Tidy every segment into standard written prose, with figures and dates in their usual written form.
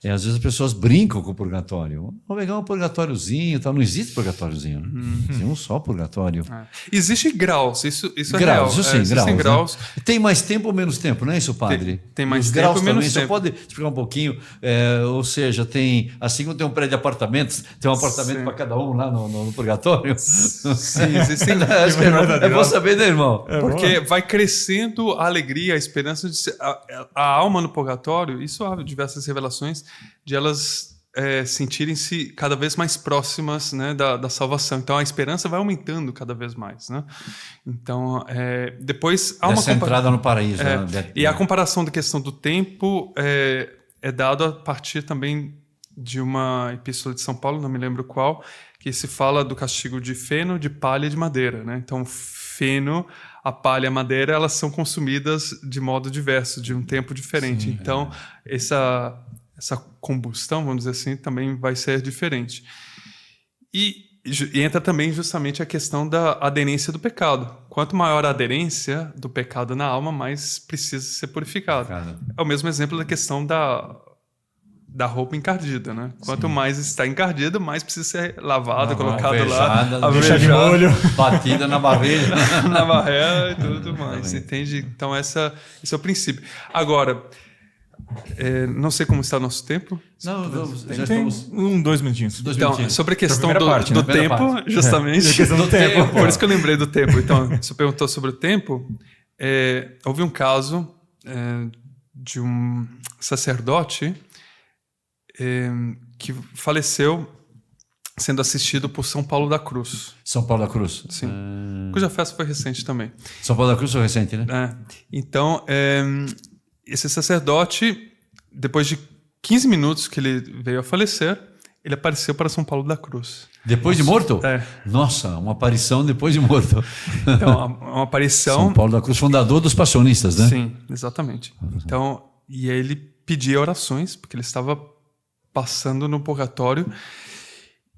às vezes as pessoas brincam com o purgatório. Vamos pegar um purgatóriozinho, tal. Não existe purgatóriozinho. Né? Tem um só purgatório. Existe graus, isso é real. Graus, sim, Existem graus. Né? Tem mais tempo ou menos tempo, não é isso, padre? Tem mais Os tempo graus ou menos também, tempo. só pode explicar um pouquinho? Ou seja, assim como tem um prédio de apartamentos, tem um apartamento para cada um lá no purgatório? Sim, existem. É bom saber, né, irmão? Porque vai crescendo a alegria, a esperança de ser, a alma no purgatório. Isso há diversas revelações de elas sentirem-se cada vez mais próximas, né, da salvação. Então a esperança vai aumentando cada vez mais, né? Então depois há essa entrada no paraíso. E a comparação da questão do tempo é dada a partir também de uma epístola de São Paulo, não me lembro qual, que se fala do castigo de feno, de palha e de madeira, né? Então feno, a palha e a madeira, elas são consumidas de modo diverso, de um tempo diferente. Sim, então essa combustão, vamos dizer assim, também vai ser diferente. E entra também justamente a questão da aderência do pecado. Quanto maior a aderência do pecado na alma, mais precisa ser purificado. É o mesmo exemplo da questão da roupa encardida, né? Quanto mais está encardida, mais precisa ser lavada, colocada lá, deixar de molho, batida na barreira, na barreira e tudo mais. Entende? Então esse é o princípio. Agora, não sei como está o nosso tempo. Não, já estamos 2 minutinhos. Então, sobre a questão do tempo, parte. justamente. A questão do tempo. Por isso que eu lembrei do tempo. Então, você perguntou sobre o tempo. Houve um caso de um sacerdote que faleceu sendo assistido por São Paulo da Cruz. São Paulo da Cruz? Sim. Cuja festa foi recente também. São Paulo da Cruz foi recente, né? Então, esse sacerdote, depois de 15 minutos que ele veio a falecer, ele apareceu para São Paulo da Cruz. Depois de morto? Nossa, uma aparição depois de morto. Então, uma aparição... São Paulo da Cruz, fundador dos passionistas, né? Sim, exatamente. Então, e aí ele pedia orações, porque ele estava passando no purgatório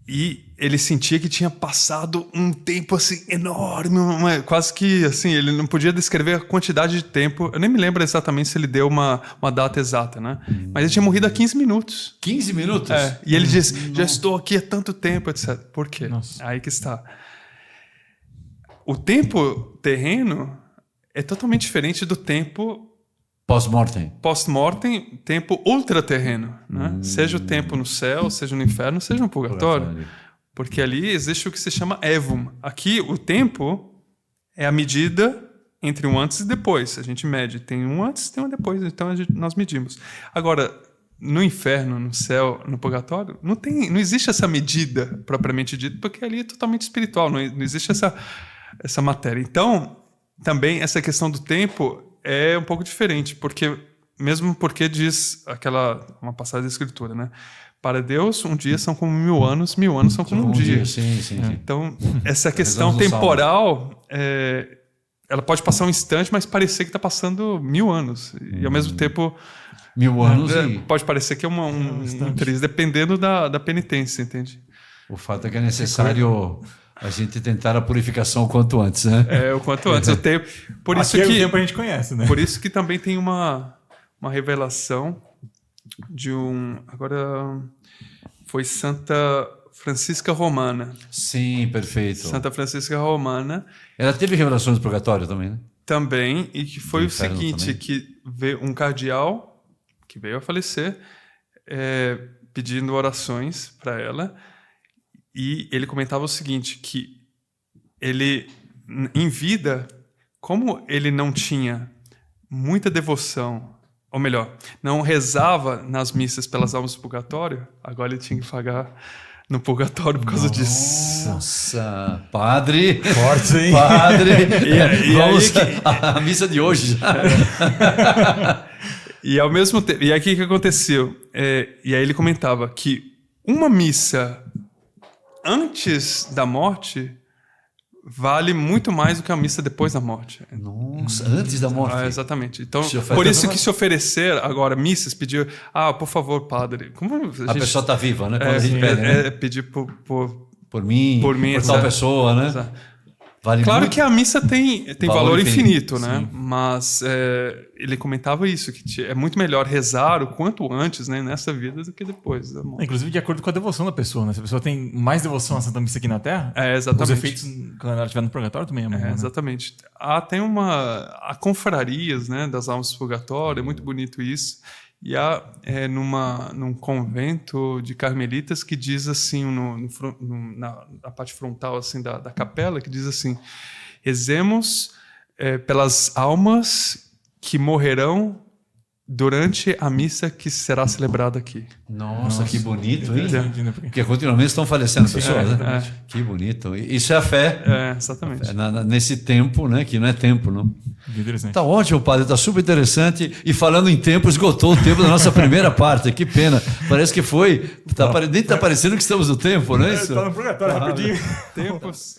e ele sentia que tinha passado um tempo assim enorme, quase que assim, ele não podia descrever a quantidade de tempo. Eu nem me lembro exatamente se ele deu uma data exata, né? Mas ele tinha morrido há 15 minutos. 15 minutos? E ele disse, já estou aqui há tanto tempo, etc. Por quê? Nossa. Aí que está. O tempo terreno é totalmente diferente do tempo Post-mortem, tempo ultraterreno, né? Seja o tempo no céu, seja no inferno, seja no purgatório. Porque ali existe o que se chama évum. Aqui, o tempo é a medida entre um antes e depois. A gente mede. Tem um antes, tem um depois. Então, nós medimos. Agora, no inferno, no céu, no purgatório, não existe essa medida propriamente dita, porque ali é totalmente espiritual. Não existe essa matéria. Então, também, essa questão do tempo é um pouco diferente, porque diz uma passagem da Escritura, né? Para Deus, um dia são como 1000 anos, 1000 anos são como um dia. Sim. Então, essa questão temporal, ela pode passar um instante, mas parecer que está passando 1000 anos. E, ao mesmo tempo... 1000 anos pode parecer que é um triz, dependendo da penitência, entende? O fato é que é necessário... A gente tentar a purificação o quanto antes, né? O quanto antes. O tempo o tempo a gente conhece, né? Por isso que também tem uma revelação de agora foi Santa Francisca Romana. Sim, perfeito. Santa Francisca Romana. Ela teve revelações do purgatório também, né? Também, e que foi o seguinte, também. que veio um cardeal que veio a falecer pedindo orações para ela. E ele comentava o seguinte, que ele, em vida, como ele não tinha muita devoção, ou melhor, não rezava nas missas pelas almas do purgatório, agora ele tinha que pagar no purgatório por causa disso. Nossa, padre! Forte, hein? Padre! Vamos a missa de hoje. E ao mesmo tempo, e aí o que aconteceu? E aí ele comentava que uma missa antes da morte vale muito mais do que a missa depois da morte. Nossa, antes da morte? Exatamente. Então, por isso que se oferecer agora missas, pedir, por favor, padre... Como a pessoa está viva, né? Quando a gente pede, né? Pedir por mim, por tal pessoa, né? Vale Claro muito. que a missa tem valor infinito, né? Sim. Mas ele comentava isso, que é muito melhor rezar o quanto antes, né, nessa vida do que depois da morte. Inclusive de acordo com a devoção da pessoa, né? Se a pessoa tem mais devoção à Santa Missa aqui na Terra, Exatamente. os efeitos quando ela estiver no purgatório também é bom, né? Exatamente. Tem há confrarias, né, das almas do purgatório, é muito bonito isso. E há num convento de carmelitas que diz assim, na parte frontal assim, da capela, que diz assim: rezemos pelas almas que morrerão durante a missa que será celebrada aqui. Nossa, que bonito, hein? Entendi, né? Porque continuamente estão falecendo pessoas, né? Que bonito. Isso é a fé. Exatamente. Nesse tempo, né? Que não é tempo, não. Interessante. Tá ótimo, padre. Tá super interessante. E falando em tempo, esgotou o tempo da nossa primeira parte. Que pena. Parece que foi. Nem tá parecendo que estamos no tempo, não é isso? Tá no purgatório, rapidinho. Tempos.